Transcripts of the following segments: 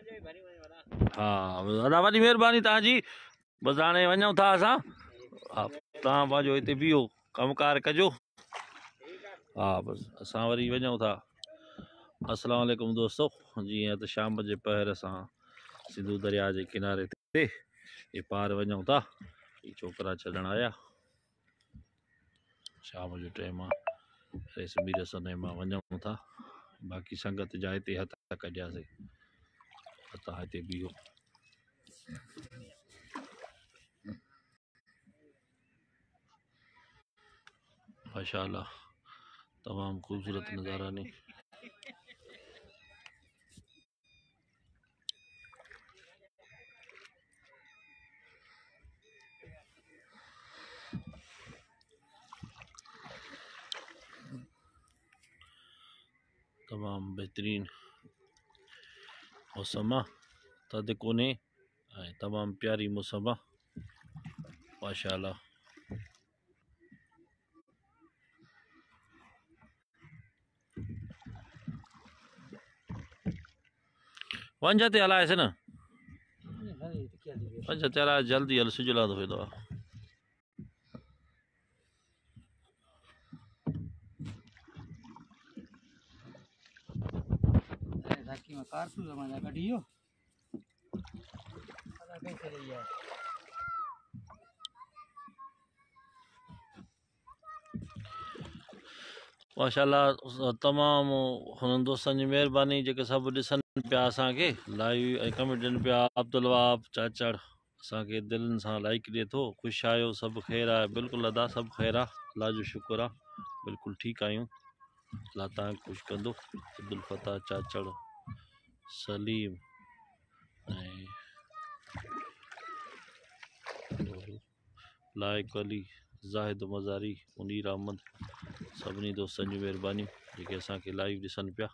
हाँ दादा वॾी महिरबानी तव्हांजी। बसि हाणे वञूं था असां। हा तव्हां पंहिंजो हिते बीहो कमुकार कजो। हाँ बस असां वरी वञूं था। अस्सलाम वालेकुम दोस्तों। जीअं त शाम जे पहर असां सिंधु दरिया जे किनारे ते ये पार वञूं था। ये छोकरा छॾण आया। शाम जो टाइम आहे। रेसमी रसने मां वञूं था। बाक़ी संगत जा हिते हथ कढियासीं। तव्हां हिते बीहो। माशाअल्लाह तमाम खूबसूरत नज़ारा ने। तमाम बेहतरीन मौसम आहे। थधि कोन्हे ऐं तमामु प्यारी मौसम आहे माशाअल्लाह। वंज ते हलायसि न वंज ते हलाए जल्दी हल सिज लहंदो वेंदो आहे। माशाअल्लाह तमामु हुननि दोस्तनि जी महिरबानी जेके सभु ॾिसनि पिया असांखे लाइव ऐं कमेंट ॾियनि पिया। अब्दुल वहाब चाचड़ असांखे दिलनि सां लाइक ॾिए थो। ख़ुशि आहियो सभु ख़ैर आहे। बिल्कुलु अदा सभु ख़ैर आहे। अल्लाह जो शुक्र आहे बिल्कुलु ठीकु आहियूं। अल्लाह तव्हांखे ख़ुशि कंदो। अब्दुल फताह चाचड़ सलीम ऐं लाइक अली ज़ाहिद मज़ारी मुनीर अहमद सभिनी दोस्तनि जी महिरबानी जेके असांखे लाइव ॾिसनि पिया।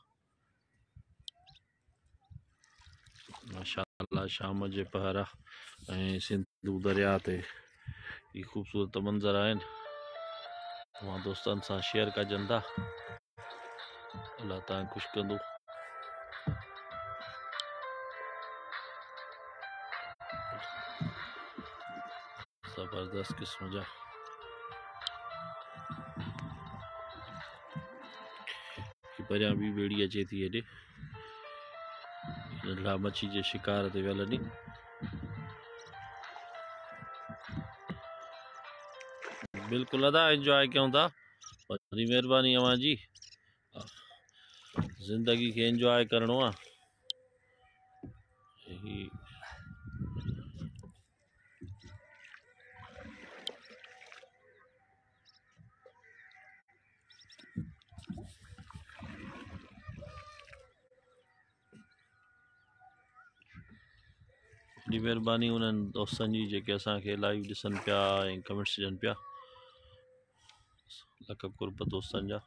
माशाअल्लाह शाम जे पहर आहे ऐं सिंधु दरिया ते ही ख़ूबसूरत मंज़र आहिनि। तव्हां दोस्तनि सां शेयर कजनि था। अल्लाह तव्हांखे ख़ुशि कंदो। ज़बरदस्त क़िस्म जा परियां ॿी ॿेड़ी अचे थी हेॾे नंढड़ा मच्छी जे शिकार ते वियल नी। बिल्कुलु अदा एंजॉय कयूं था। वॾी महिरबानी अव्हां जी। ज़िंदगी खे एंजॉय करिणो आहे। वॾी महिरबानी उन्हनि दोस्तनि जी जेके असांखे लाइव ॾिसनि पिया ऐं कमेंट्स ॾियनि पिया। लख कुर्ब दोस्तनि जा।